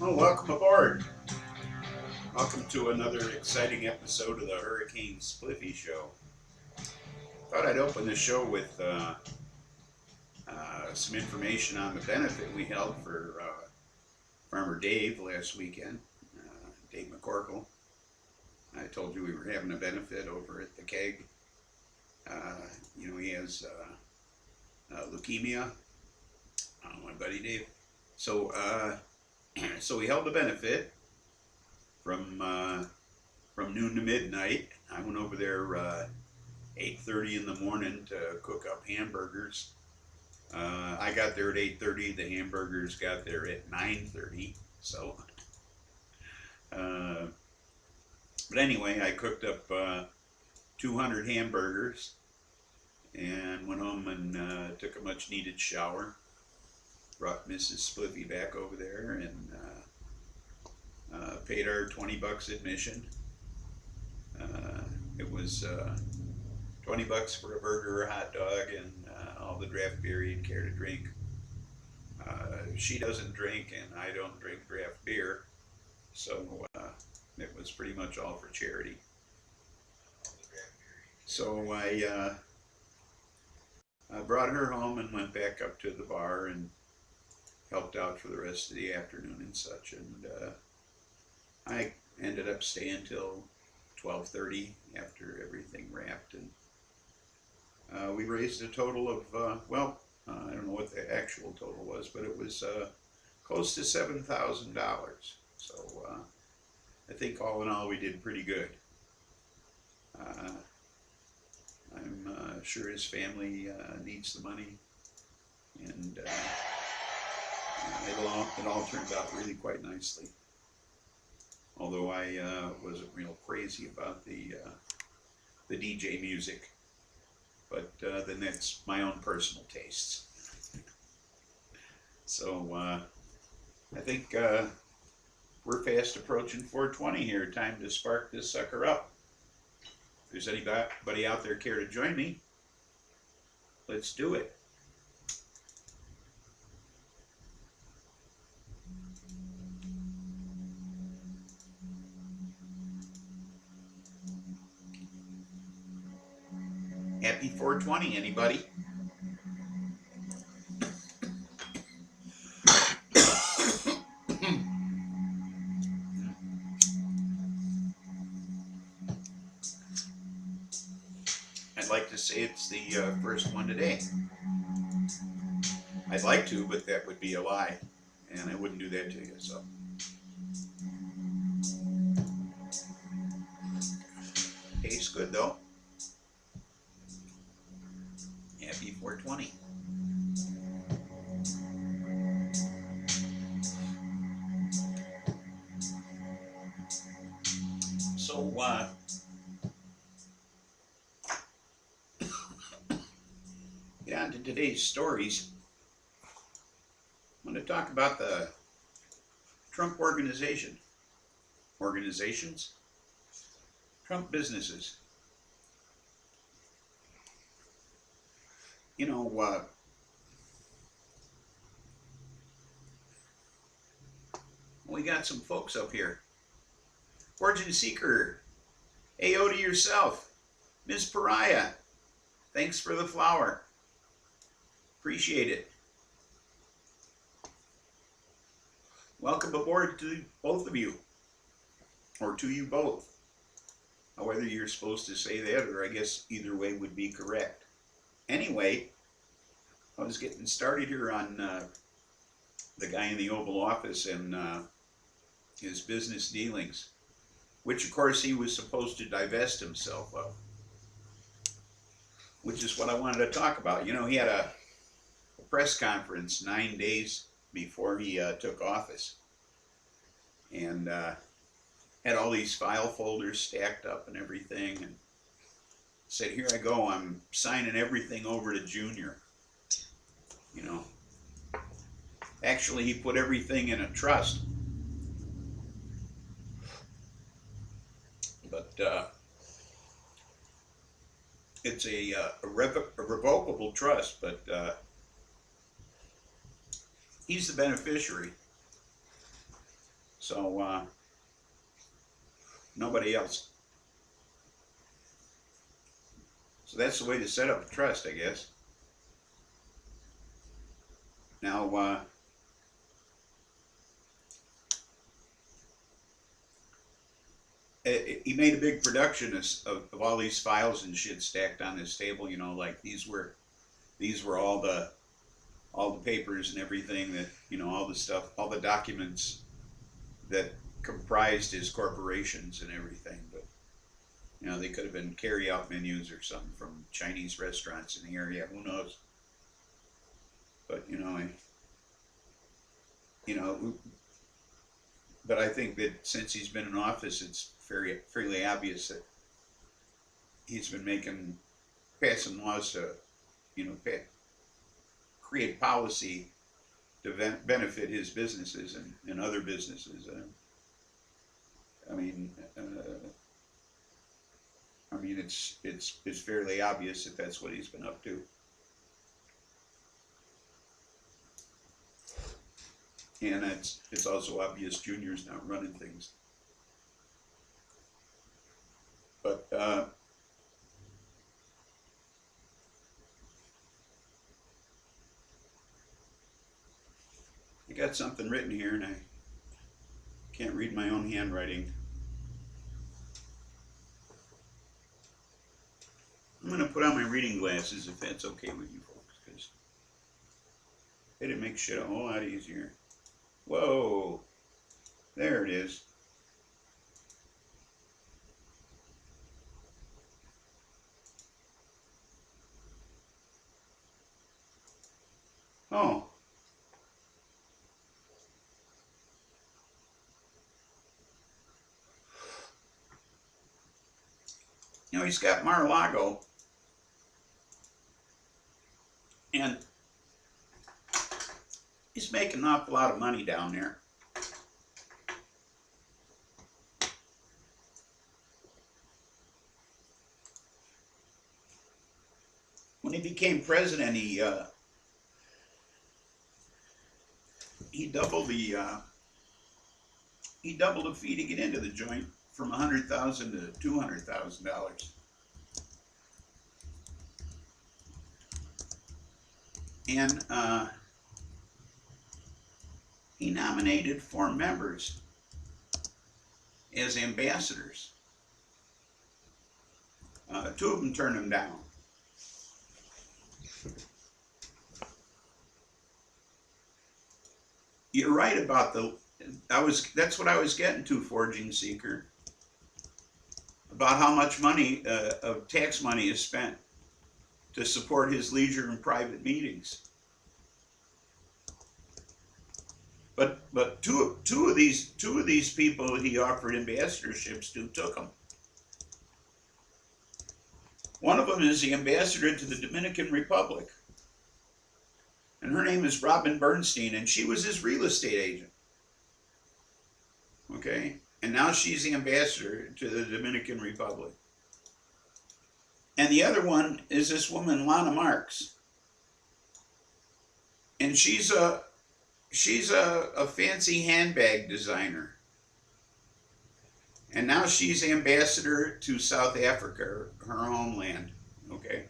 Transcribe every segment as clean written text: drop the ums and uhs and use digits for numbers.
Well, welcome aboard. Welcome to another exciting episode of the Hurricane SPLIFFY show. Thought I'd open the show with some information on the benefit we held for Farmer Dave last weekend, Dave McCorkle. I told you we were having a benefit over at the keg. He has leukemia, my buddy Dave. So we held the benefit from noon to midnight. I went over there 8:30 in the morning to cook up hamburgers. I got there at 8:30. The hamburgers got there at 9:30. So, but anyway, I cooked up 200 hamburgers and went home and took a much needed shower. Brought Mrs. Spliffy back over there and paid our $20 admission. It was $20 for a burger, a hot dog, and all the draft beer you'd care to drink. She doesn't drink, and I don't drink draft beer, so it was pretty much all for charity. So I brought her home and went back up to the bar and helped out for the rest of the afternoon and such, and I ended up staying till 12:30 after everything wrapped, and we raised a total of I don't know what the actual total was, but it was close to $7,000. So I think all in all we did pretty good. I'm sure his family needs the money, and it all turned out really quite nicely. Although I wasn't real crazy about the DJ music, but then that's my own personal tastes. So I think we're fast approaching 420 here. Time to spark this sucker up. If there's anybody out there care to join me, let's do it. Happy 420, anybody? I'd like to say it's the first one today. I'd like to, but that would be a lie, and I wouldn't do that to you, so. Tastes good, though. Happy 420. So, get on to today's stories. I'm going to talk about the Trump organizations, Trump businesses. We got some folks up here. Fortune Seeker, AO to yourself. Miss Pariah, thanks for the flower. Appreciate it. Welcome aboard to both of you, or to you both. Whether you're supposed to say that, or I guess either way would be correct. Anyway, I was getting started here on the guy in the Oval Office and his business dealings, which of course he was supposed to divest himself of, which is what I wanted to talk about. He had a press conference 9 days before he took office, and had all these file folders stacked up and everything, and said, here I go, I'm signing everything over to Junior. Actually, he put everything in a trust, but it's a revocable trust, but he's the beneficiary. So nobody else. So that's the way to set up a trust, I guess. Now, he made a big production of all these files and shit stacked on this table. You know, like these were all the papers and everything that, you know, all the stuff, all the documents that comprised his corporations and everything. But you know, they could have been carry-out menus or something from Chinese restaurants in the area. Who knows? But you know, but I think that since he's been in office, it's fairly obvious that he's been passing laws to, you know, create policy to benefit his businesses and other businesses. I mean, it's fairly obvious that that's what he's been up to. And it's also obvious Junior's not running things. But I got something written here and I can't read my own handwriting. I'm going to put on my reading glasses if that's okay with you folks, because it'd make shit a whole lot easier. Whoa, there it is. Oh. You know, he's got Mar-a-Lago, and he's making an awful lot of money down there. When he became president, he doubled the fee to get into the joint from $100,000 to $200,000. And he nominated 4 members as ambassadors. 2 of them turned him down. You're right about that's what I was getting to, Forging Seeker, about how much money of tax money is spent to support his leisure and private meetings. But two of these people that he offered ambassadorships to took them. One of them is the ambassador to the Dominican Republic, and her name is Robin Bernstein, and she was his real estate agent. Okay, and now she's the ambassador to the Dominican Republic. And the other one is this woman, Lana Marks, and she's a fancy handbag designer. And now she's ambassador to South Africa, her homeland. Okay,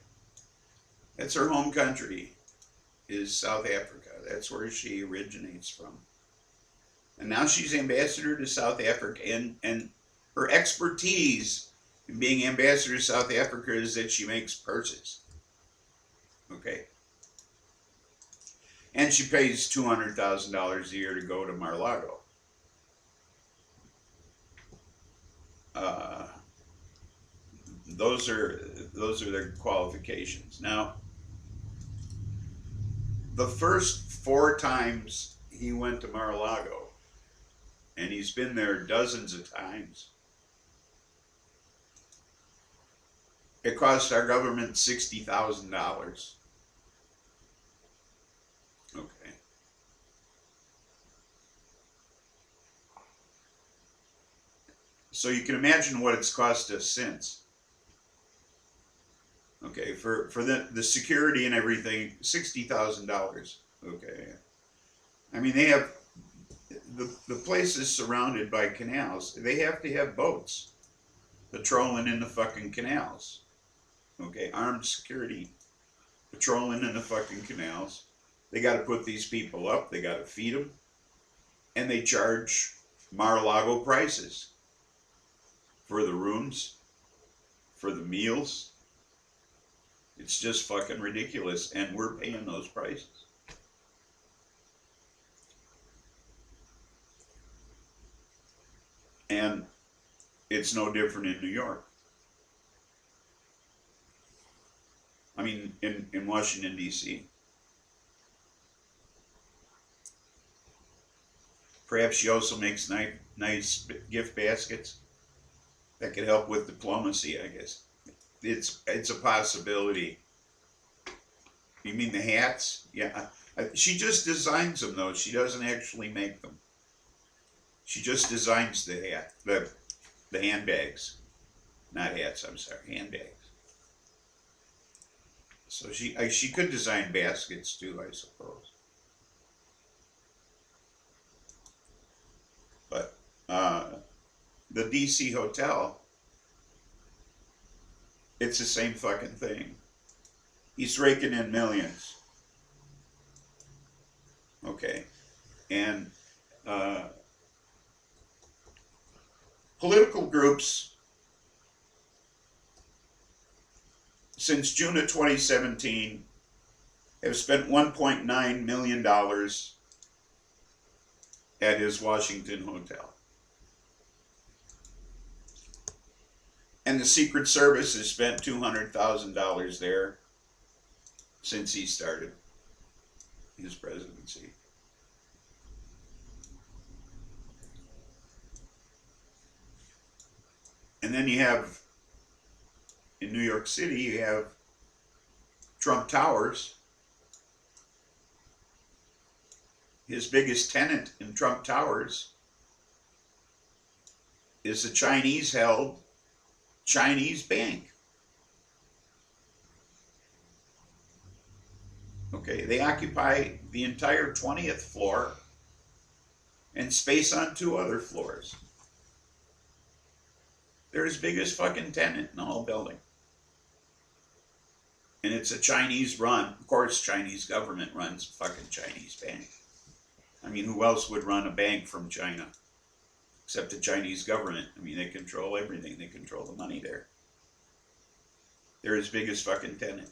that's her home country, is South Africa. That's where she originates from. And now she's ambassador to South Africa, and her expertise in being ambassador to South Africa is that she makes purses. Okay. And she pays $200,000 a year to go to Mar-a-Lago. Those are their qualifications. Now, the first 4 times he went to Mar-a-Lago, and he's been there dozens of times, it cost our government $60,000. Okay. So you can imagine what it's cost us since. Okay, for the security and everything, $60,000. Okay. I mean, the place is surrounded by canals. They have to have boats patrolling in the fucking canals. Okay, armed security patrolling in the fucking canals. They got to put these people up. They got to feed them, and they charge Mar-a-Lago prices for the rooms, for the meals. It's just fucking ridiculous, and we're paying those prices. And it's no different in New York. I mean, in Washington, D.C. Perhaps she also makes nice gift baskets that could help with diplomacy, I guess. It's a possibility. You mean the hats? Yeah. She just designs them, though. She doesn't actually make them. She just designs the handbags. Not hats, I'm sorry, handbags. So she could design baskets too, I suppose. But the DC hotel, it's the same fucking thing. He's raking in millions. Okay. And political groups, since June of 2017, have spent $1.9 million at his Washington hotel. And the Secret Service has spent $200,000 there since he started his presidency. And then you have, in New York City, you have Trump Towers. His biggest tenant in Trump Towers is a Chinese-held Chinese bank. Okay, they occupy the entire 20th floor and space on 2 other floors. They're his biggest fucking tenant in the whole building. And it's a Chinese run. Of course, Chinese government runs a fucking Chinese bank. I mean, who else would run a bank from China? Except the Chinese government. I mean, they control everything. They control the money there. They're his biggest fucking tenant.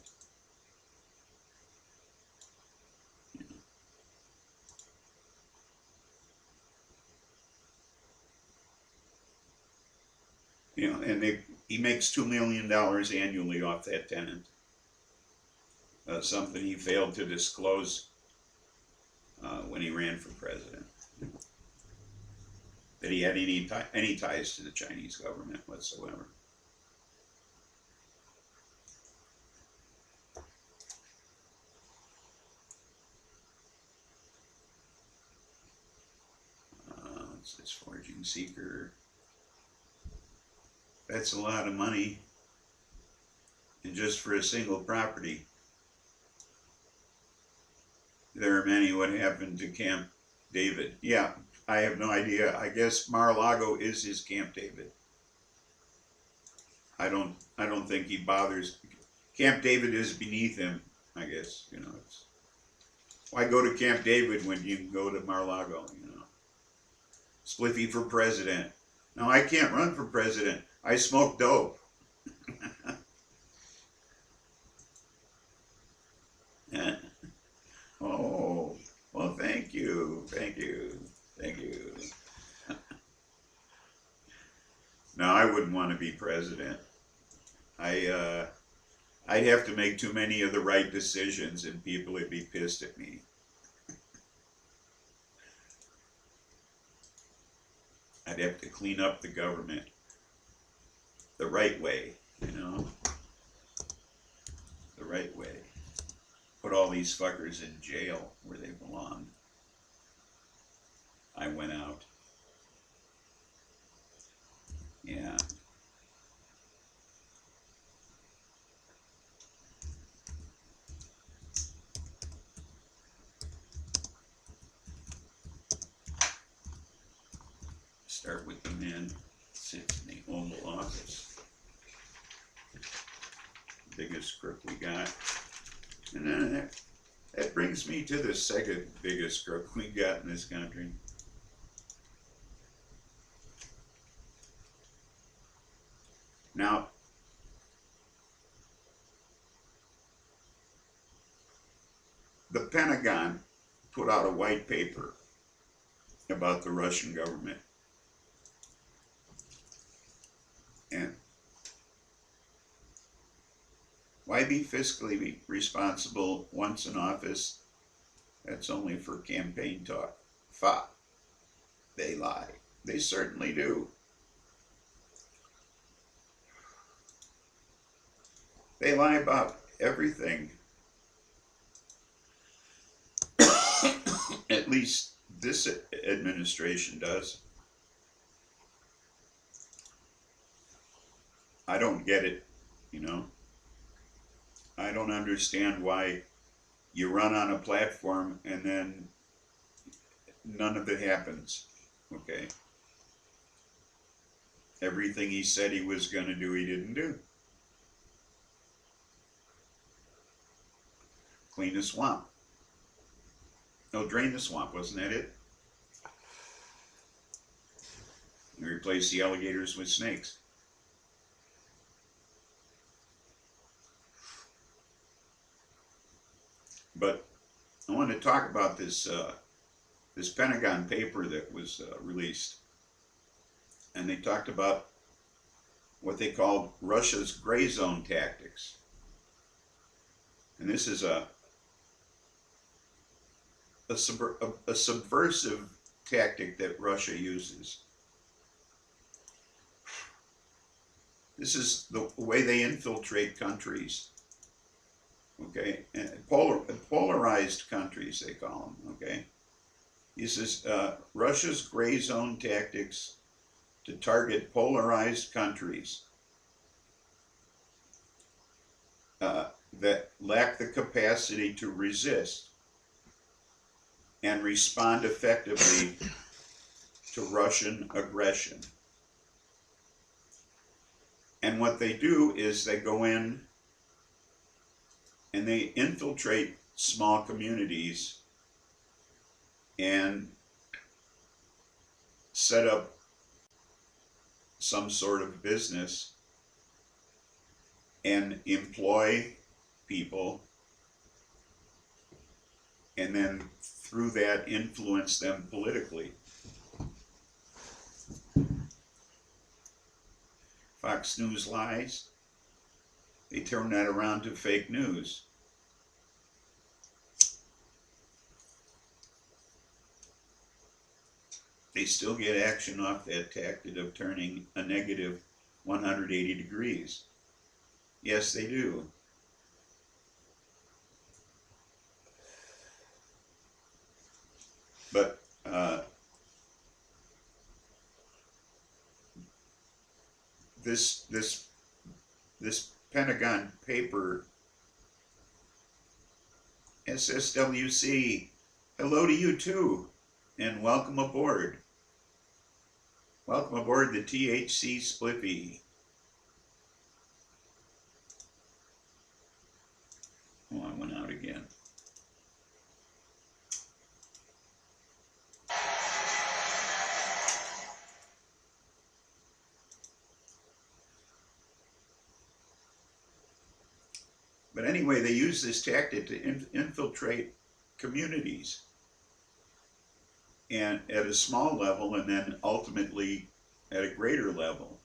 You know, and he makes $2 million annually off that tenant. Something he failed to disclose when he ran for president. That he had any ties to the Chinese government whatsoever. What's this forging seeker? That's a lot of money, and just for a single property. There are many. What happened to Camp David? Yeah, I have no idea. I guess Mar-a-Lago is his Camp David. I don't think he bothers. Camp David is beneath him, I guess. You know, why go to Camp David when you can go to Mar-a-Lago? You know, SPLIFFY for president. No, I can't run for president. I smoke dope. Oh, well, thank you. No, I wouldn't want to be president. I'd have to make too many of the right decisions, and people would be pissed at me. I'd have to clean up the government the right way, you know? The right way. Put all these fuckers in jail where they belong. I went out. Yeah. Start with the man sits in the Oval Office. Biggest crook we got. And then that brings me to the second biggest crook we got in this country. Now, the Pentagon put out a white paper about the Russian government. And why be fiscally responsible once in office? That's only for campaign talk. They lie. They certainly do. They lie about everything. At least this administration does. I don't get it, you know. I don't understand why you run on a platform and then none of it happens, okay? Everything he said he was going to do, he didn't do. Clean the swamp. No, drain the swamp, wasn't that it? You replace the alligators with snakes. But I want to talk about this this Pentagon paper that was released, and they talked about what they called Russia's gray zone tactics. And this is a subversive tactic that Russia uses. This is the way they infiltrate countries. Okay, and polarized countries, they call them, okay? This is Russia's gray zone tactics to target polarized countries that lack the capacity to resist and respond effectively to Russian aggression. And what they do is they go in and they infiltrate small communities and set up some sort of business and employ people, and then through that influence them politically. Fox News lies. They turn that around to fake news. They still get action off that tactic of turning a negative 180 degrees. Yes, they do. But this Pentagon paper, SSWC, hello to you too, and welcome aboard. Welcome aboard the THC SPLIFFY. Oh, I went out again. But anyway, they use this tactic to infiltrate communities, and at a small level, and then ultimately at a greater level.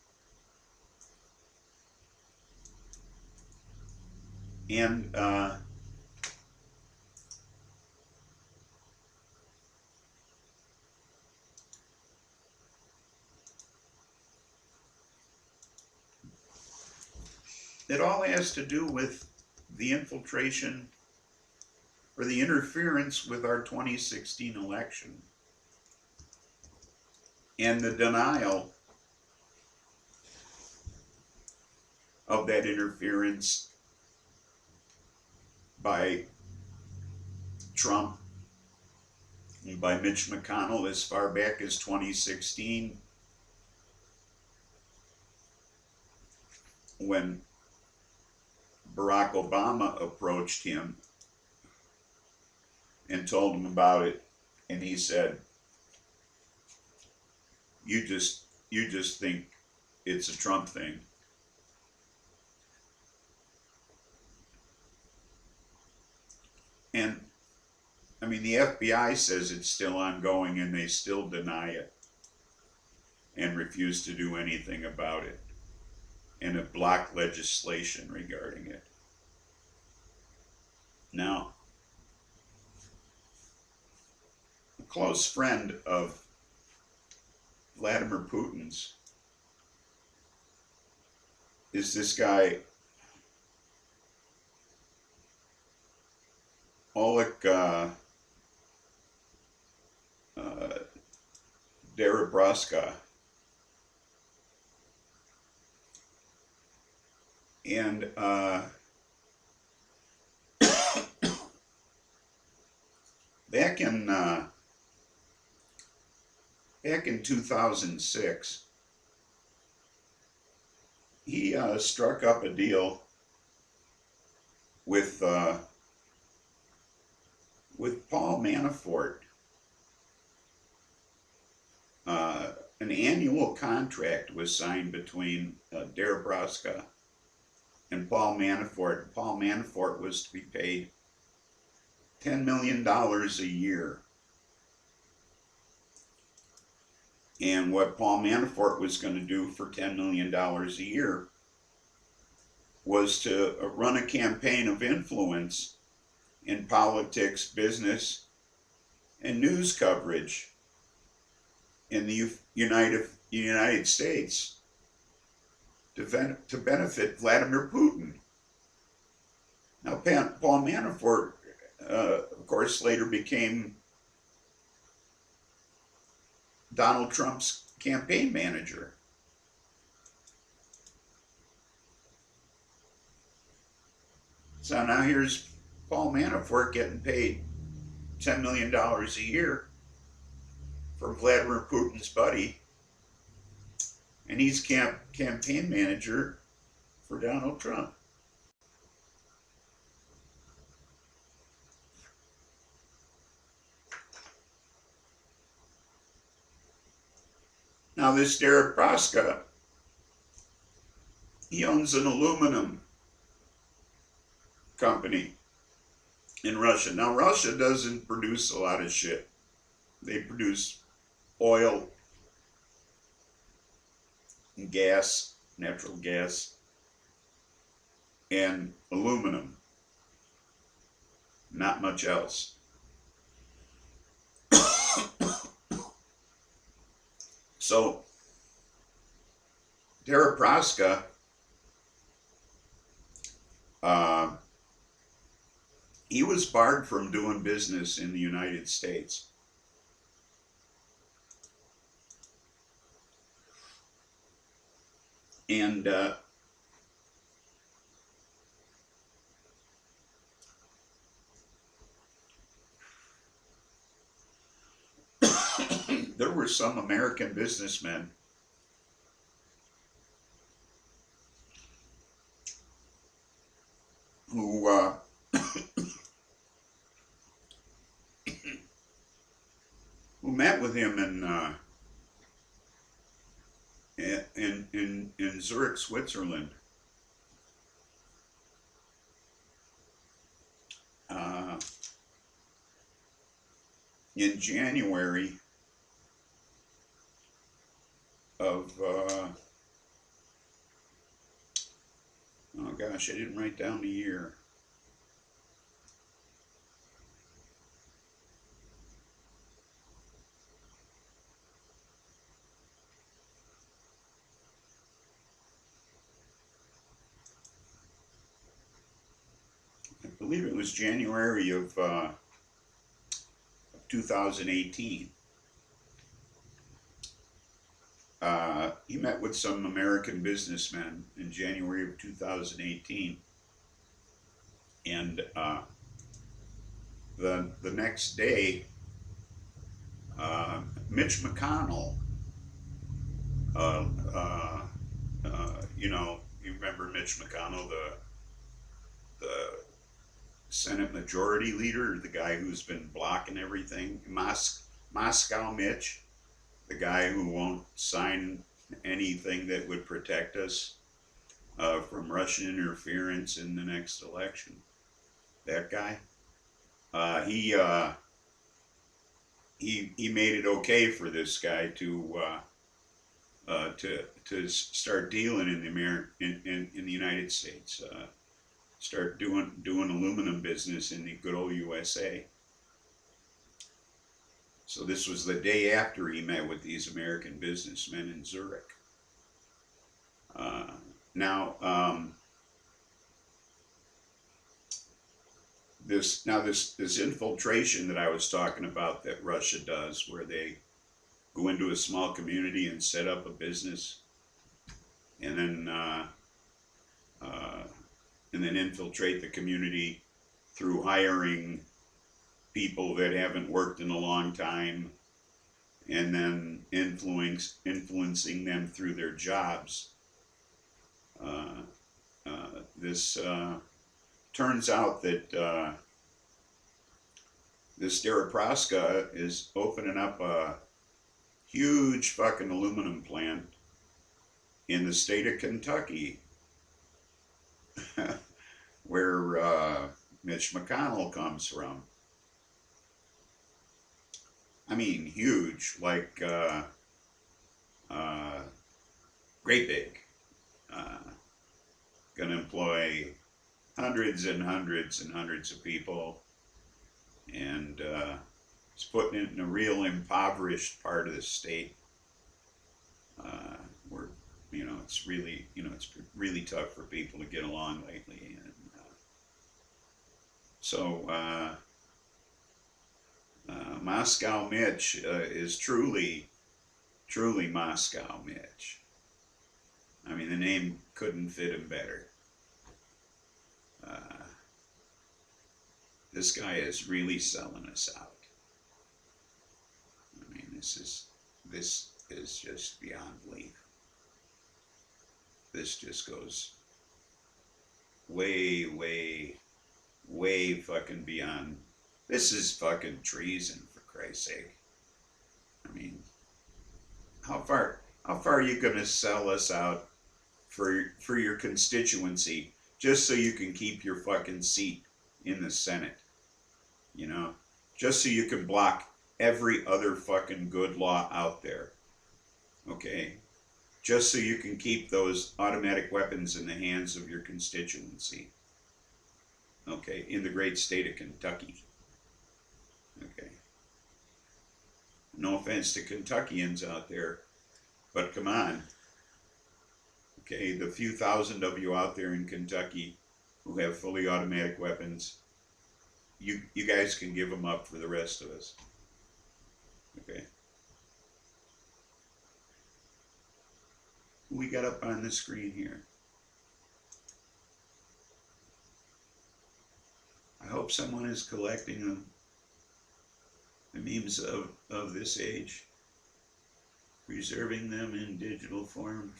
And it all has to do with the infiltration or the interference with our 2016 election and the denial of that interference by Trump and by Mitch McConnell as far back as 2016 when Barack Obama approached him and told him about it, and he said, you just think it's a Trump thing. And I mean, the FBI says it's still ongoing, and they still deny it and refuse to do anything about it, and have blocked legislation regarding it. Now, a close friend of Vladimir Putin's is this guy, Oleg Deripaska. And back in 2006, he struck up a deal with Paul Manafort. An annual contract was signed between Deripaska and Paul Manafort. Paul Manafort was to be paid $10 million a year. And what Paul Manafort was going to do for $10 million a year was to run a campaign of influence in politics, business, and news coverage in the United States to benefit Vladimir Putin. Now, Paul Manafort, of course, later became Donald Trump's campaign manager. So now here's Paul Manafort getting paid $10 million a year from Vladimir Putin's buddy, and he's campaign manager for Donald Trump. Now this Deripaska, he owns an aluminum company in Russia. Now Russia doesn't produce a lot of shit. They produce oil and gas, natural gas, and aluminum. Not much else. So Deripaska he was barred from doing business in the United States. And there were some American businessmen who who met with him in Zurich, Switzerland. In January of oh gosh, I didn't write down the year. I believe it was January of 2018. He met with some American businessmen in January of 2018, and the next day, Mitch McConnell, you remember Mitch McConnell, the Senate Majority Leader, the guy who's been blocking everything, Moscow Mitch, the guy who won't sign anything that would protect us from Russian interference in the next election. That guy, uh, he uh, he made it okay for this guy to start dealing in in the United States, start doing aluminum business in the good old USA. So this was the day after he met with these American businessmen in Zurich. Uh, now, this infiltration that I was talking about that Russia does, where they go into a small community and set up a business, and then uh, infiltrate the community through hiring people that haven't worked in a long time, and then influencing them through their jobs. This turns out that this Deripaska is opening up a huge fucking aluminum plant in the state of Kentucky, where Mitch McConnell comes from. I mean, huge, like great big. Gonna employ hundreds and hundreds and hundreds of people, and it's putting it in a real impoverished part of the state, where it's really it's really tough for people to get along lately, and so Moscow Mitch is truly Moscow Mitch. I mean, the name couldn't fit him better. This guy is really selling us out. I mean, this is just beyond belief. This just goes way, way, way fucking beyond. This is fucking treason, for Christ's sake. I mean, how far are you gonna sell us out for your constituency just so you can keep your fucking seat in the Senate? Just so you can block every other fucking good law out there. Okay? Just so you can keep those automatic weapons in the hands of your constituency. Okay, in the great state of Kentucky. Okay. No offense to Kentuckians out there, but come on. Okay, the few thousand of you out there in Kentucky who have fully automatic weapons, you guys can give them up for the rest of us. Okay. Who we got up on the screen here? I hope someone is collecting them. The memes of this age, preserving them in digital form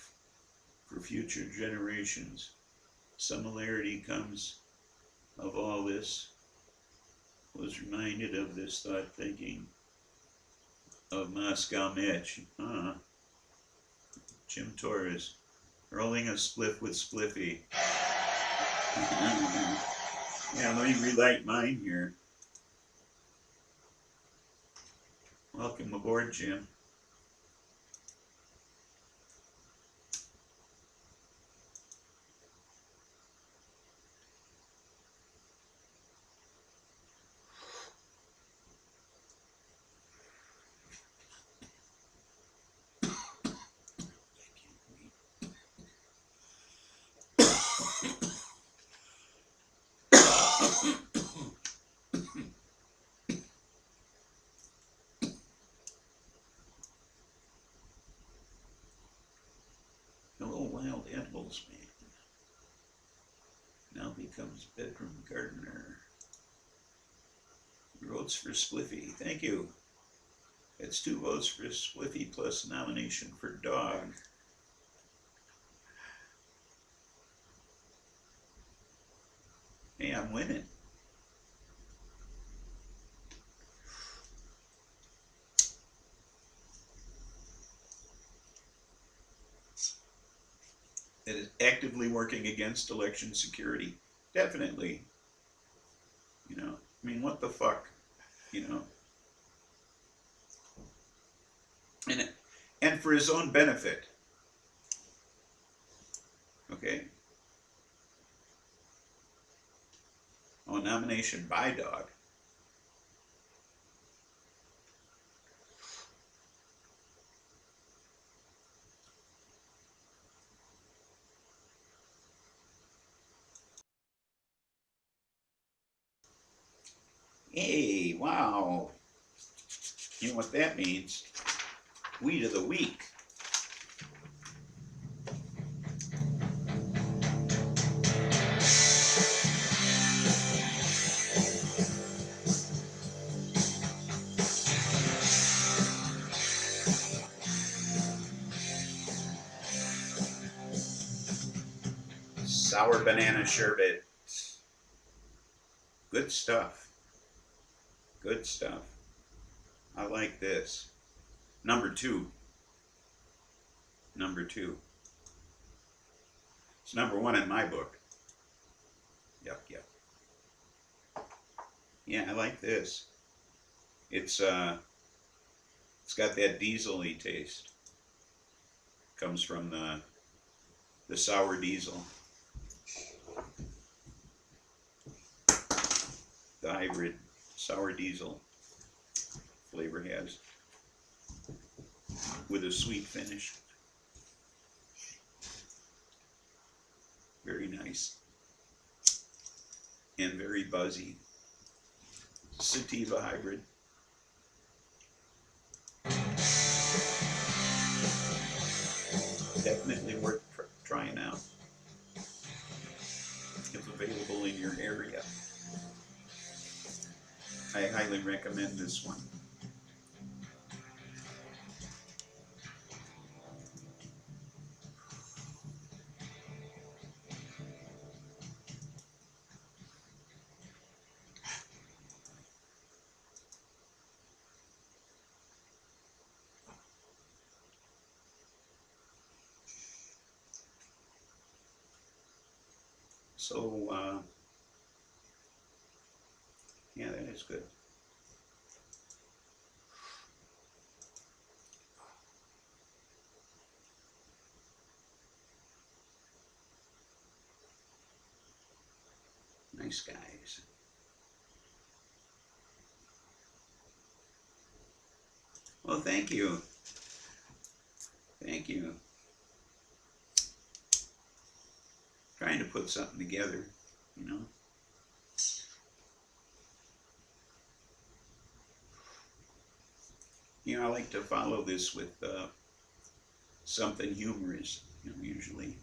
for future generations. Similarity comes of all this. Was reminded of this thought thinking of Moscow Mitch. Jim Torres, rolling a spliff with Spliffy. Yeah, let me relight mine here. Welcome aboard, Jim. Hello, wild animals, man. Now becomes bedroom gardener. Votes for Spliffy. Thank you. That's 2 votes for Spliffy plus nomination for dog. Hey, I'm winning. That is actively working against election security. Definitely. You know, I mean, what the fuck? You know, and and for his own benefit. Okay. Oh, nomination by dog. Hey, wow. You know what that means? Weed of the week. Sour banana sherbet. Good stuff. Good stuff. I like this. Number two. Number two. It's number one in my book. Yep, yep. Yeah, I like this. It's got that diesel-y taste. Comes from the sour diesel. The hybrid sour diesel flavor has with a sweet finish. Very nice and very buzzy. Sativa hybrid. Definitely worth trying out if available in your area. I highly recommend this one. So, yeah, that is good. Nice guys. Well, thank you. Thank you. Trying to put something together, you know. You know, I like to follow this with something humorous, you know, usually.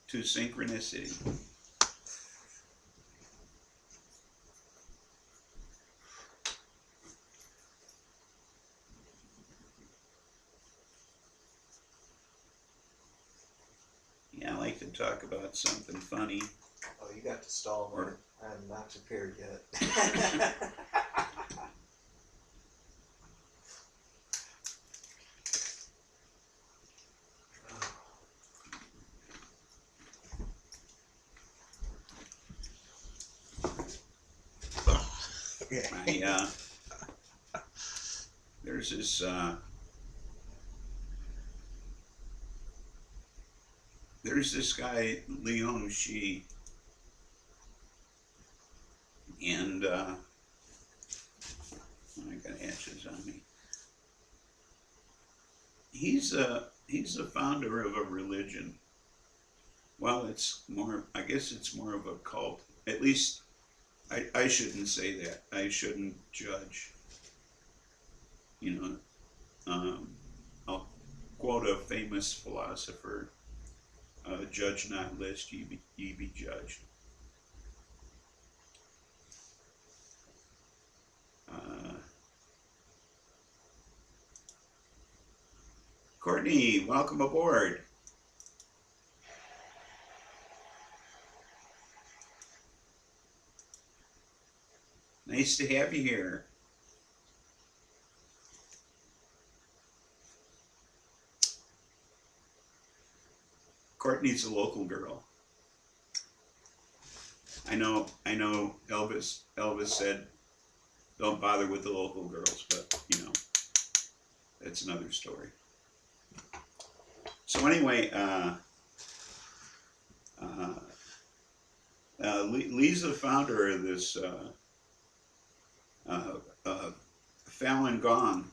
To synchronicity. Yeah, I like to talk about something funny. Oh, you got to stall me. I'm not prepared yet. I, there's this guy, Leon Shi, and I got ashes on me. He's the founder of a religion. Well, it's more, I guess it's more of a cult. At least, I shouldn't say that. I shouldn't judge. You know, I'll quote a famous philosopher, judge not lest ye be judged. Courtney, welcome aboard. Nice to have you here. Courtney's a local girl. I know Elvis said don't bother with the local girls, but you know, that's another story. So anyway, uh, Lee's the founder of this uh, uh, Falun Gong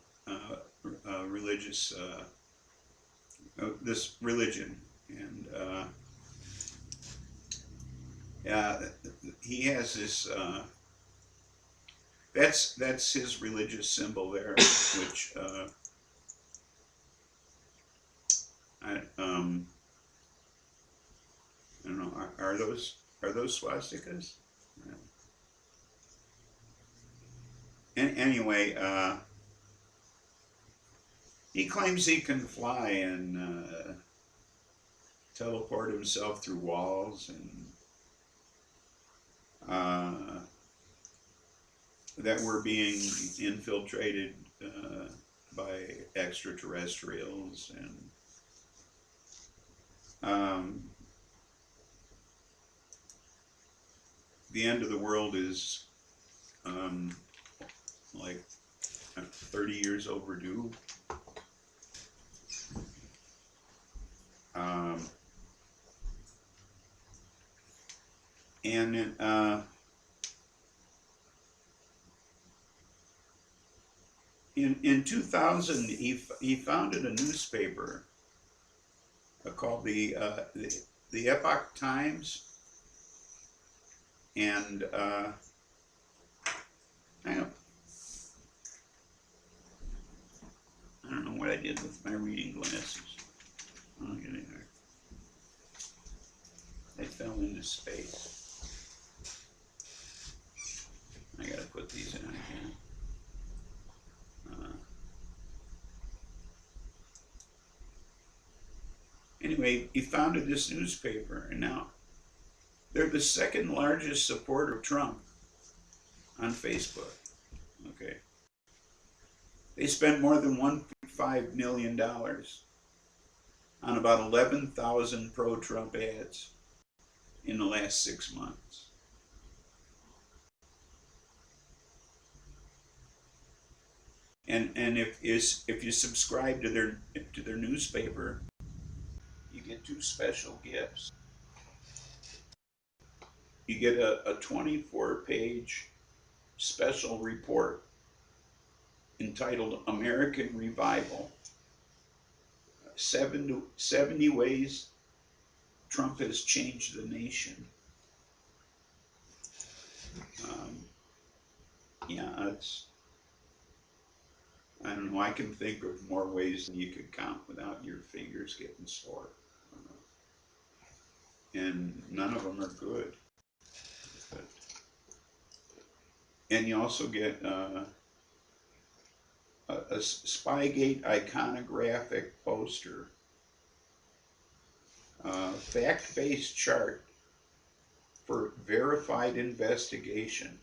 religious this religion, and yeah, he has this. That's his religious symbol there, which I I don't know. Are those swastikas? And anyway, he claims he can fly and teleport himself through walls, and that we're being infiltrated by extraterrestrials, and um, the end of the world is like 30 years overdue. Um, and in 2000, he founded a newspaper called the Epoch Times, and I don't know what I did with my reading glasses. I'll get in there. They fell into space. I gotta put these in again. Anyway, he founded this newspaper, and now they're the second largest supporter of Trump on Facebook. Okay. They spent more than $1.5 million on about 11,000 pro-Trump ads in the last 6 months. And if you subscribe to their newspaper, you get two special gifts. You get a 24-page special report entitled American Revival, 70 ways Trump has changed the nation. Um, yeah, I don't know, I can think of more ways than you could count without your fingers getting sore. And none of them are good. But, and you also get a Spygate iconographic poster, fact-based chart for verified investigation.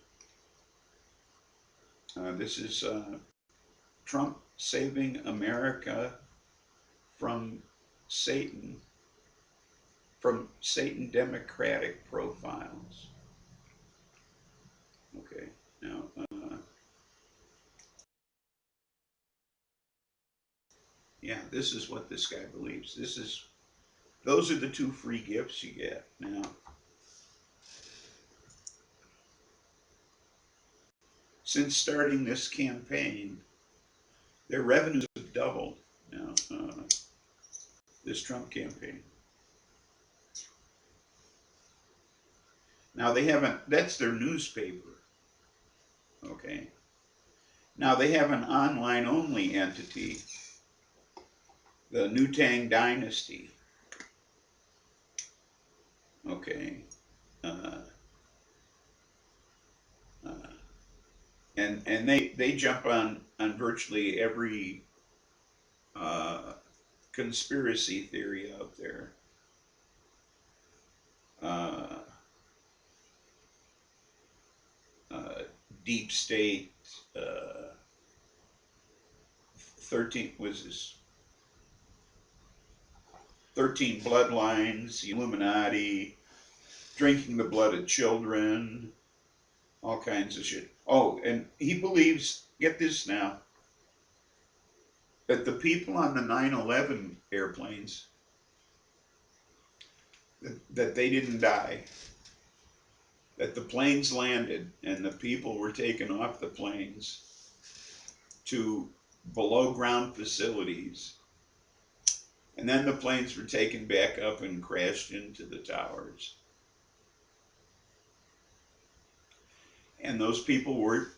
This is Trump saving America from Satan, from Satan Democratic profiles. Okay, now, yeah, this is what this guy believes. Those are the two free gifts you get. Now, since starting this campaign, their revenues have doubled. Now, this Trump campaign. Now they haven't. That's their newspaper. Okay. Now they have an online-only entity, the New Tang Dynasty. Okay. Uh, uh, and they jump on virtually every conspiracy theory out there. Uh, uh, Deep state, 13 was this 13 bloodlines, Illuminati, drinking the blood of children, all kinds of shit. Oh, and he believes, get this now, that the people on the 9/11 airplanes, that they didn't die, that the planes landed and the people were taken off the planes to below ground facilities, and then the planes were taken back up and crashed into the towers. And those people were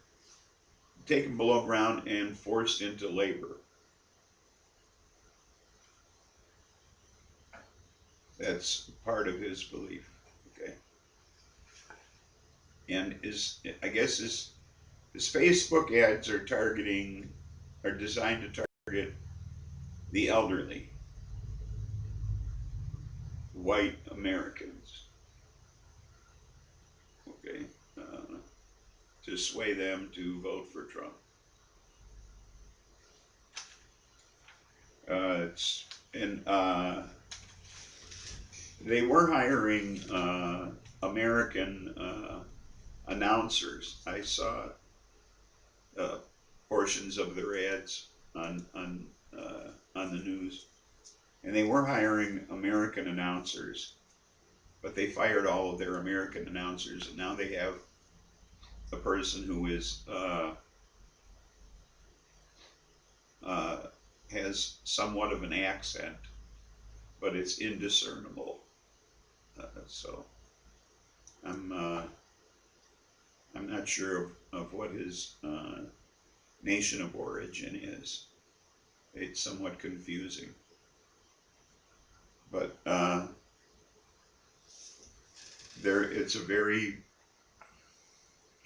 taken below ground and forced into labor. That's part of his belief. Okay. And I guess his Facebook ads are designed to target the elderly, white Americans. Okay. To sway them to vote for Trump. And they were hiring American announcers. I saw uh, portions of their ads on the news, and they were hiring American announcers, but they fired all of their American announcers, and now they have a person who is uh, has somewhat of an accent, but it's indiscernible. So I'm uh, I'm not sure of what his nation of origin is. It's somewhat confusing, but it's a very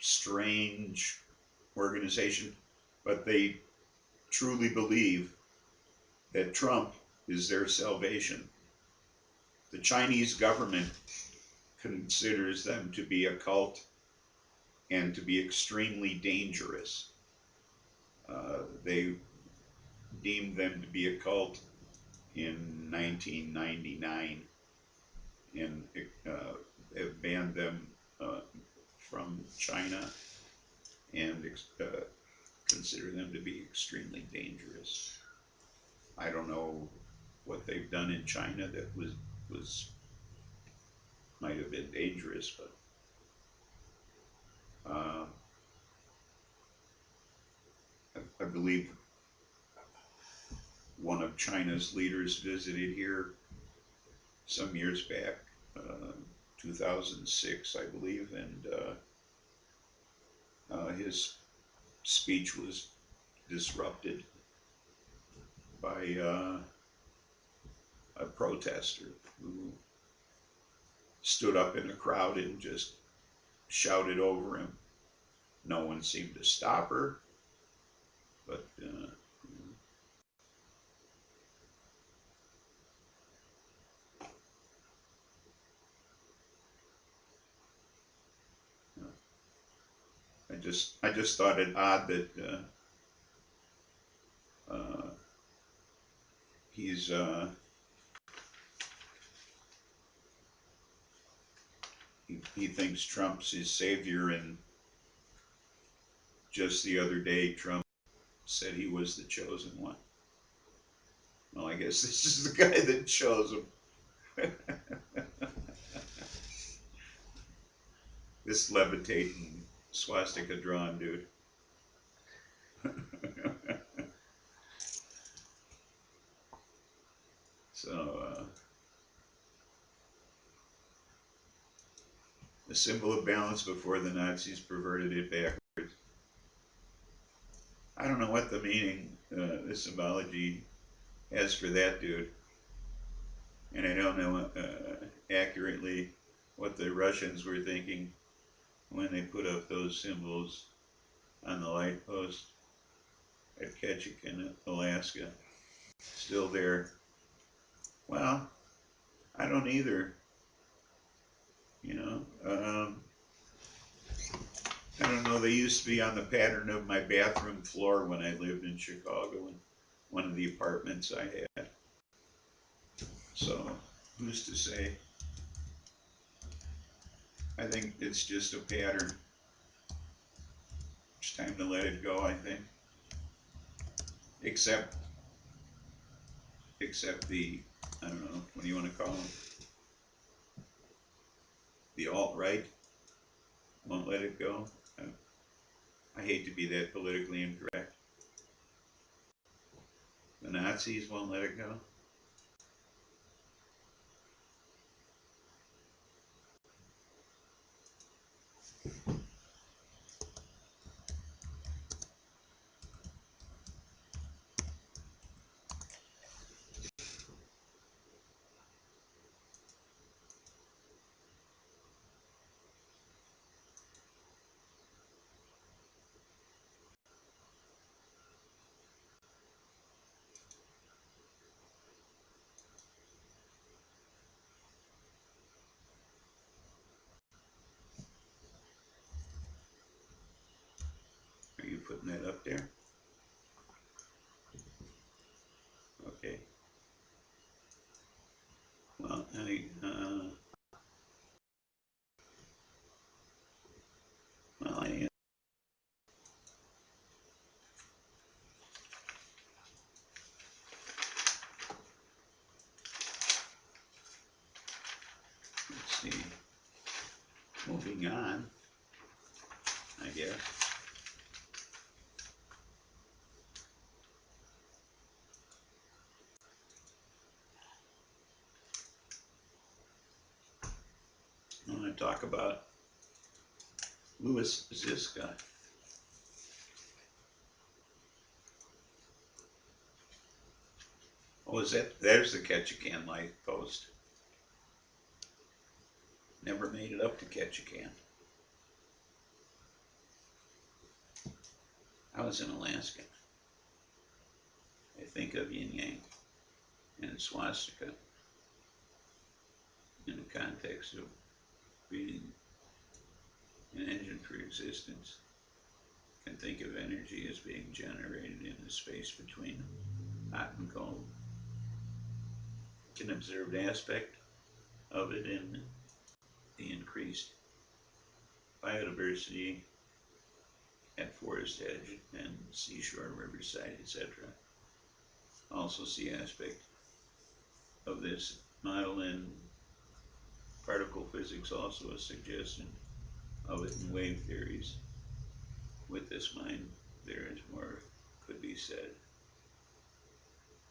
strange organization, but they truly believe that Trump is their salvation. The Chinese government considers them to be a cult and to be extremely dangerous. They deemed them to be a cult in 1999 and have banned them from China and consider them to be extremely dangerous. I don't know what they've done in China that was might have been dangerous, but uh, I believe one of China's leaders visited here some years back, 2006, I believe, and his speech was disrupted by a protester who stood up in a crowd and just shouted over him. No one seemed to stop her, but I just thought it odd that he's he thinks Trump's his savior, and just the other day Trump said he was the chosen one. Well, I guess this is the guy that chose him. This levitating swastika drawn dude. So the symbol of balance before the Nazis perverted it backwards. I don't know what the meaning, the symbology has for that dude, and I don't know accurately what the Russians were thinking when they put up those symbols on the light post at Ketchikan, Alaska. Still there. Well, I don't either. You know, I don't know. They used to be on the pattern of my bathroom floor when I lived in Chicago in one of the apartments I had. So, who's to say? I think it's just a pattern. It's time to let it go, I think. Except, except the, I don't know, what do you want to call them? The alt-right won't let it go. I hate to be that politically incorrect. The Nazis won't let it go. Are you putting that up there? Okay. Well, I let's see. Moving on, I guess. I want to talk about Louis Ziska. Oh, is that? There's the Ketchikan light post. Never made it up to Ketchikan. I was in Alaska. I think of yin yang and swastika in the context of being an engine for existence. Can think of energy as being generated in the space between hot and cold. Can observe the aspect of it in the increased biodiversity at forest edge and seashore, riverside, etc. Also see aspect of this model in particle physics, also a suggestion of it in wave theories. With this mind, there is more could be said.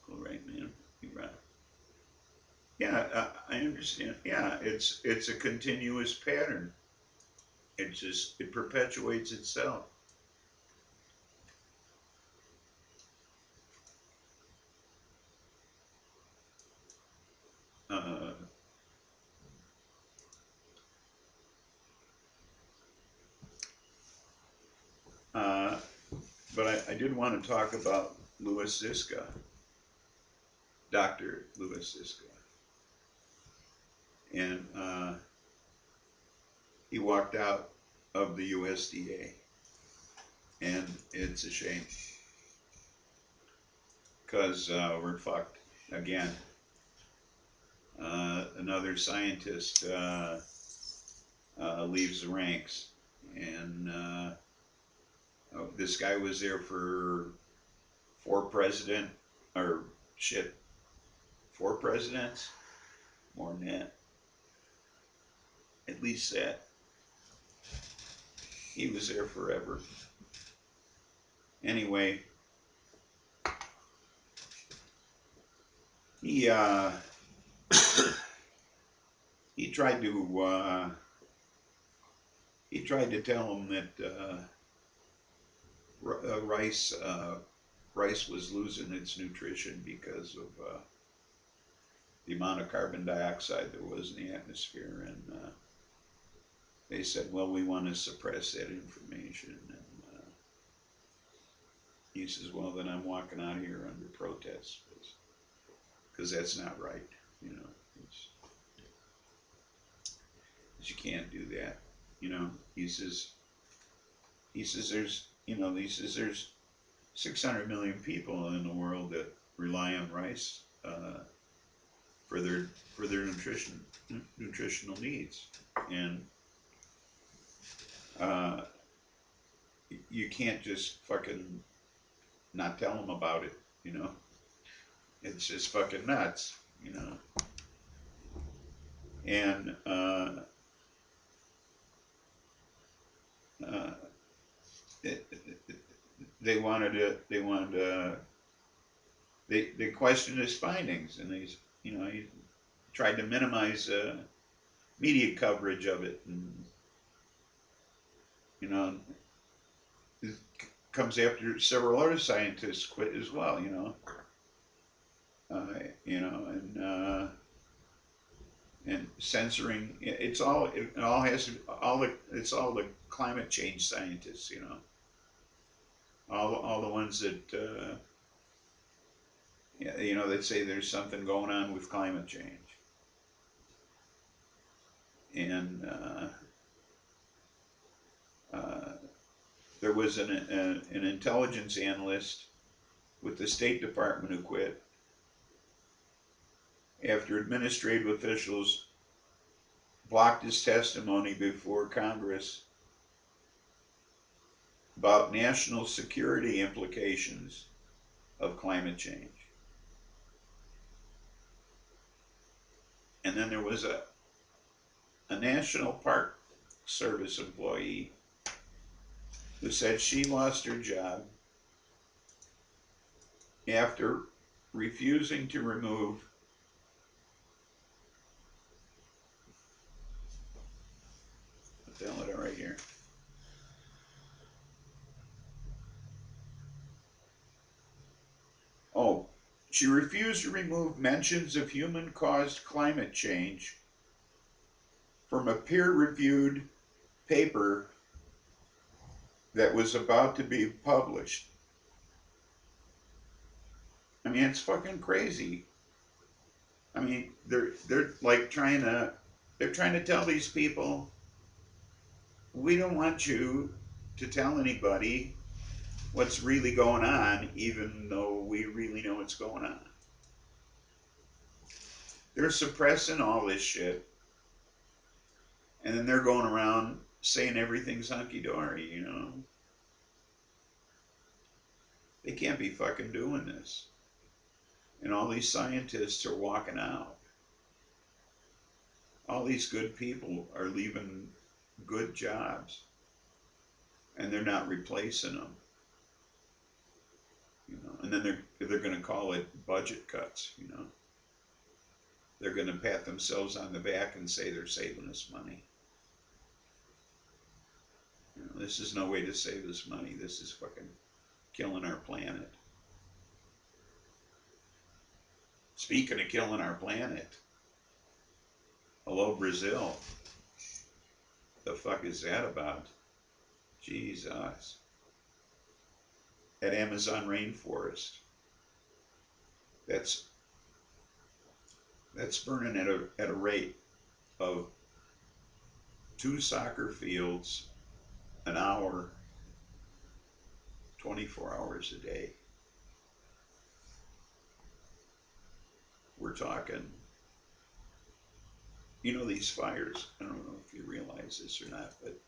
Cool, right, man? You're right. Yeah, I understand. Yeah, it's a continuous pattern. It perpetuates itself. Uh, uh, but I did want to talk about Louis Ziska, Dr. Louis Ziska, and he walked out of the USDA, and it's a shame because we're fucked again. Another scientist leaves the ranks, and this guy was there for four president or shit, four presidents, more than that, at least that. He was there forever. Anyway, he he tried to tell him that rice was losing its nutrition because of the amount of carbon dioxide there was in the atmosphere, and they said, "Well, we want to suppress that information." And he says, "Well, then I'm walking out of here under protest because that's not right." You know, you can't do that. You know, he says there's, you know, he says there's 600 million people in the world that rely on rice for their nutritional needs, and uh, you can't just fucking not tell them about it. You know, it's just fucking nuts. You know, and uh, it, they wanted to they questioned his findings, and he's, you know, he tried to minimize media coverage of it, and you know, it comes after several other scientists quit as well. You know, and censoring. It all has all the it's all the climate change scientists. You know, all the ones that you know, that say there's something going on with climate change, and uh, there was an intelligence analyst with the State Department who quit after administrative officials blocked his testimony before Congress about national security implications of climate change. And then there was a National Park Service employee who said she lost her job after refusing to remove what the hell did I write here? Oh, she refused to remove mentions of human-caused climate change from a peer-reviewed paper that was about to be published. I mean, it's fucking crazy. I mean, they're like they're trying to tell these people, we don't want you to tell anybody what's really going on, even though we really know what's going on. They're suppressing all this shit, and then they're going around saying everything's hunky dory. You know, they can't be fucking doing this, and all these scientists are walking out. All these good people are leaving good jobs, and they're not replacing them. You know, and then they're going to call it budget cuts. You know, they're going to pat themselves on the back and say they're saving us money. You know, this is no way to save us money. This is fucking killing our planet. Speaking of killing our planet, hello Brazil. The fuck is that about? Jesus. That Amazon rainforest. That's burning at a rate of 2 soccer fields an hour, 24 hours a day. We're talking, you know, these fires, I don't know if you realize this or not, but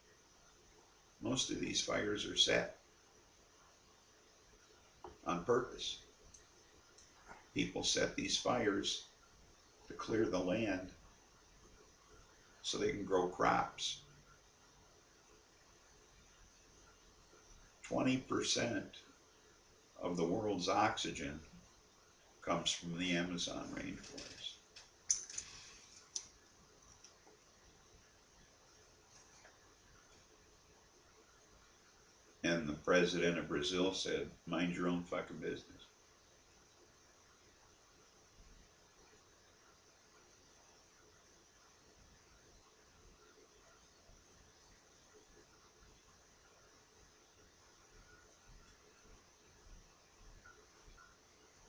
most of these fires are set on purpose. People set these fires to clear the land so they can grow crops. 20% of the world's oxygen comes from the Amazon rainforest. And the president of Brazil said, mind your own fucking business.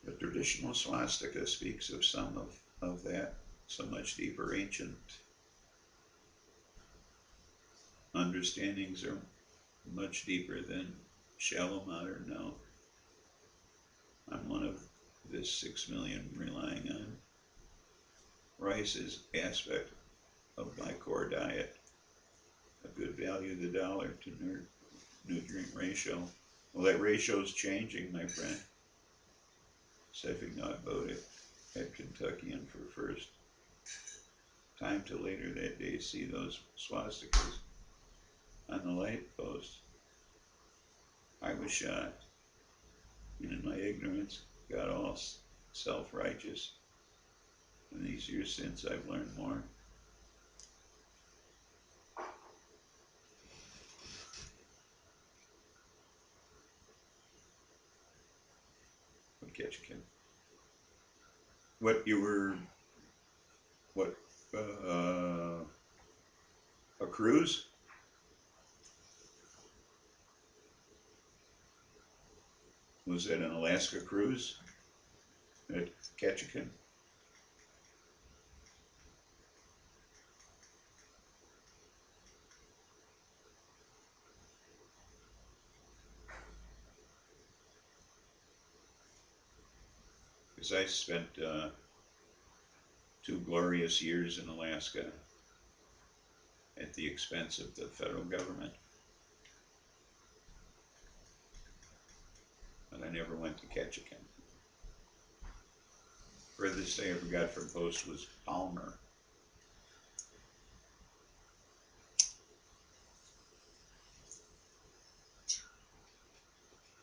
The traditional swastika speaks of some of of that. So much deeper. Ancient understandings are much deeper than shallow modern now. I'm one of this 6 million relying on rice as aspect of my core diet. A good value of the dollar to nutrient ratio. Well, that ratio is changing, my friend. Sifting not about it at Kentuckian for first time till later that day see those swastikas on the light post. I was shocked, and in my ignorance got all self-righteous. In these years since, I've learned more. What catch you, Kim? What you were? What? A cruise? Was that an Alaska cruise at Ketchikan? Because I spent 2 glorious years in Alaska at the expense of the federal government. But I never went to Ketchikan. Furthest I ever got from post was Palmer.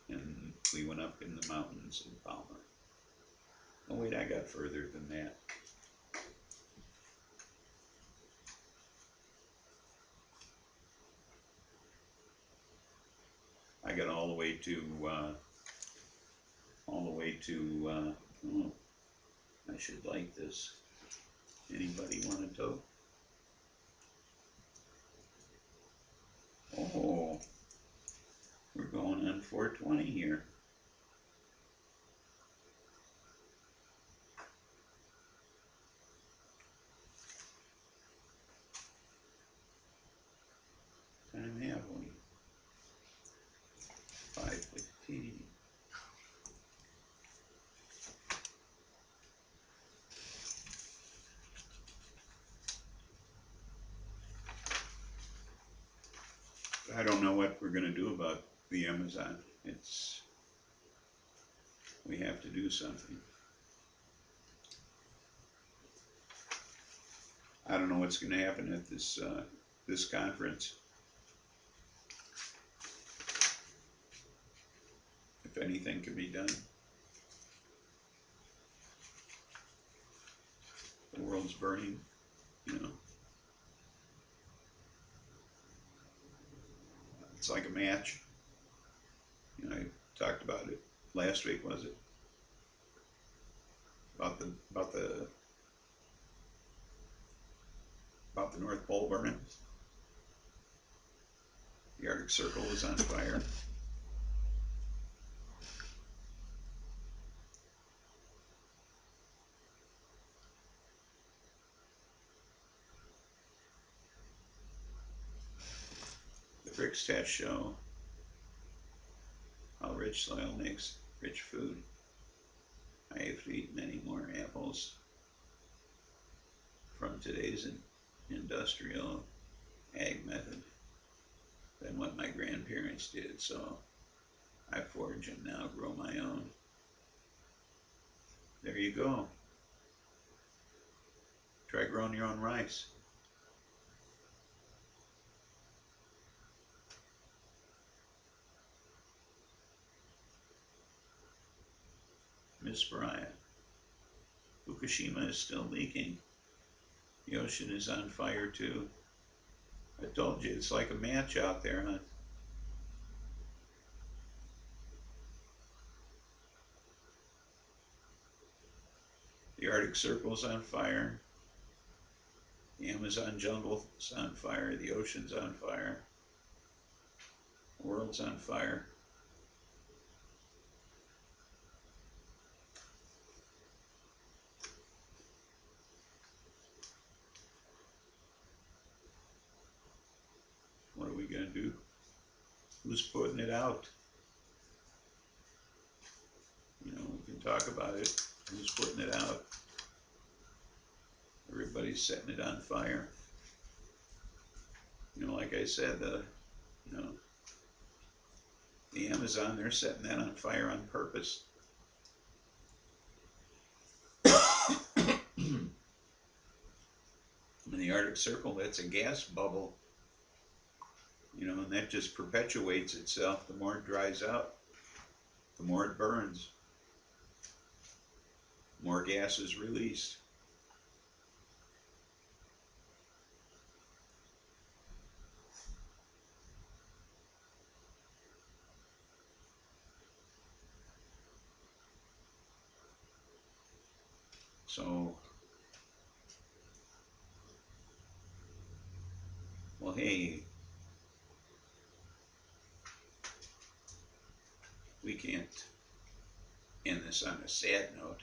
And we went up in the mountains in Palmer. Oh wait, I got further than that. I got all the way to, oh, I should like this. Anybody want to tote? Oh, we're going on 420 here. Time have we? 5:15. I don't know what we're gonna do about the Amazon. We have to do something. I don't know what's gonna happen at this conference. If anything can be done. The world's burning, you know. It's like a match. You know, I talked about it last week, was it? About the North Pole burning. The Arctic Circle was on fire. The bricks test show how rich soil makes rich food. I have to eat many more apples from today's industrial ag method than what my grandparents did, so I forage and now grow my own. There you go. Try growing your own rice. Miss Bryant. Fukushima is still leaking. The ocean is on fire too. I told you, it's like a match out there, huh? The Arctic Circle's on fire. The Amazon jungle's on fire. The ocean's on fire. The world's on fire. do? Who's putting it out? You know, we can talk about it. Who's putting it out? Everybody's setting it on fire. You know, like I said, you know, the Amazon, they're setting that on fire on purpose. In the Arctic Circle, that's a gas bubble, you know, and that just perpetuates itself. The more it dries out, the more it burns, more gas is released. So, well, hey, we can't end this on a sad note.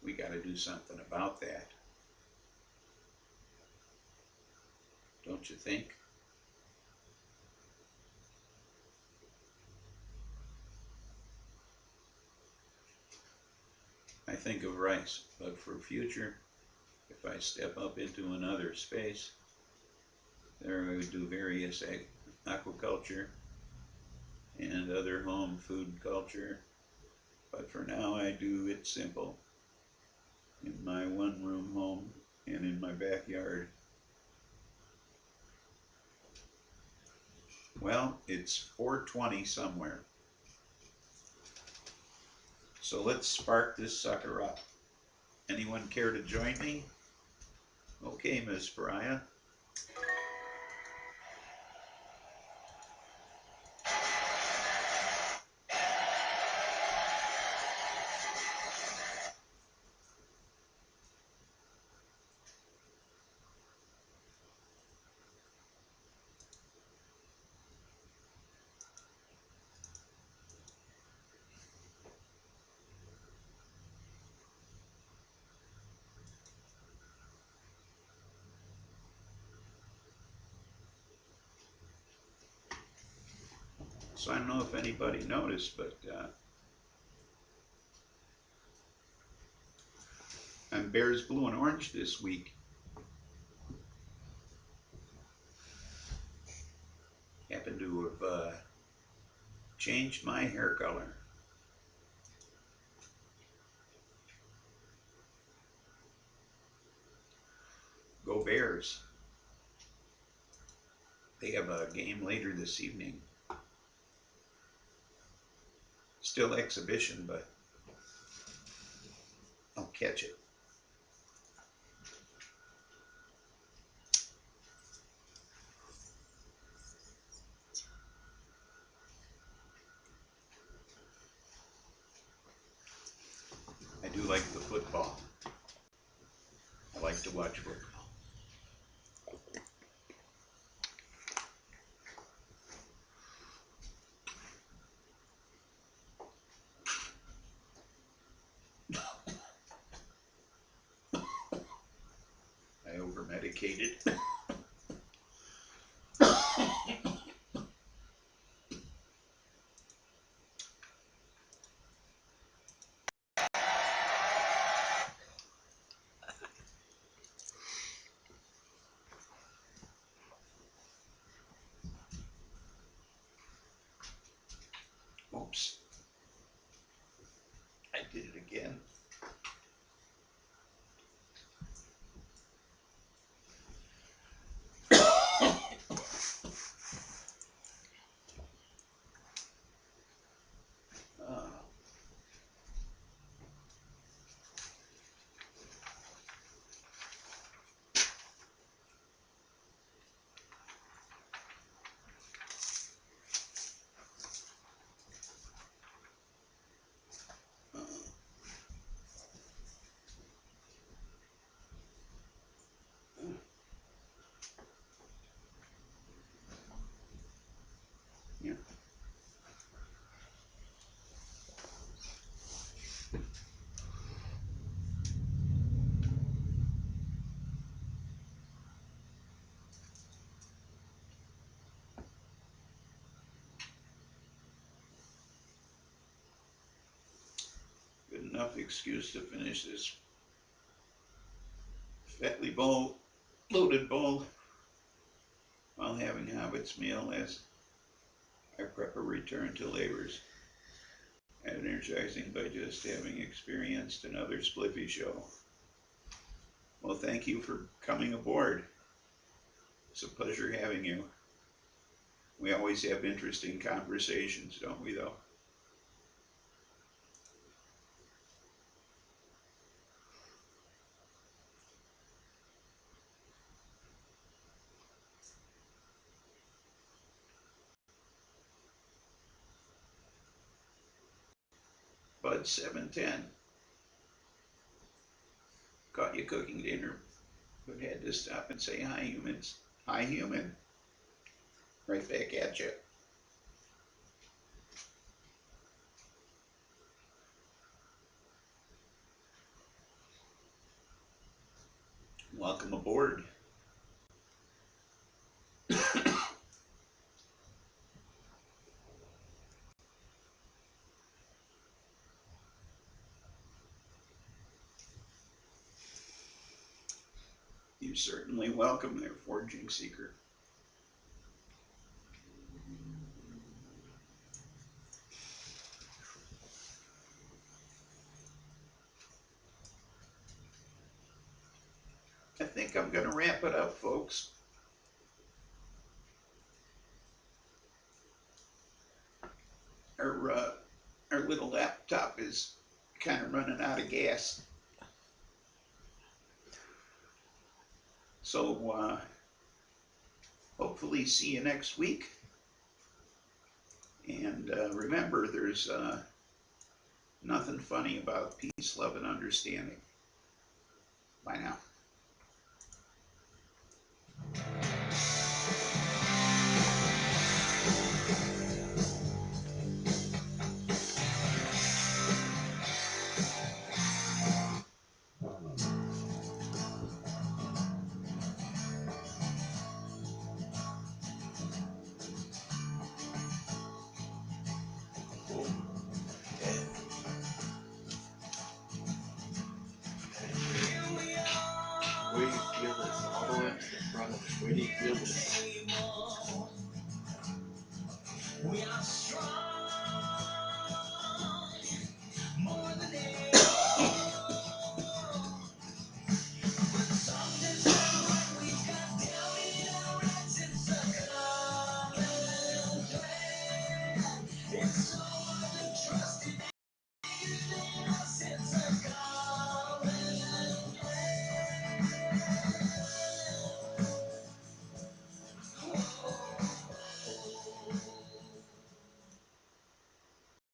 We got to do something about that, don't you think? I think of rice, but for future, if I step up into another space, there I would do various aquaculture and other home food culture. But for now, I do it simple in my one room home and in my backyard. Well, it's 4:20 somewhere. So let's spark this sucker up. Anyone care to join me? Okay, Miss Pariah. So I don't know if anybody noticed, but I'm Bears Blue and Orange this week. Happen to have changed my hair color. Go Bears. They have a game later this evening. Still exhibition, but I'll catch it. I do like the football. I like to watch football. I over medicated. Oops. I did it again. enough excuse to finish this fatly loaded bowl while having Hobbit's meal as I prep a return to labors. Energizing by just having experienced another Spliffy show. Well, thank you for coming aboard. It's a pleasure having you. We always have interesting conversations, don't we, though? Bud 710. Caught you cooking dinner, but had to stop and say hi, humans. Hi, human. Right back at you. Welcome aboard. You're certainly welcome there, Forging Seeker. I think I'm going to wrap it up, folks. Our, uh, our little laptop is kind of running out of gas. So hopefully see you next week. And remember, there's nothing funny about peace, love, and understanding. Bye now. Where do you feel this? All the way up to the front. Where do you feel this?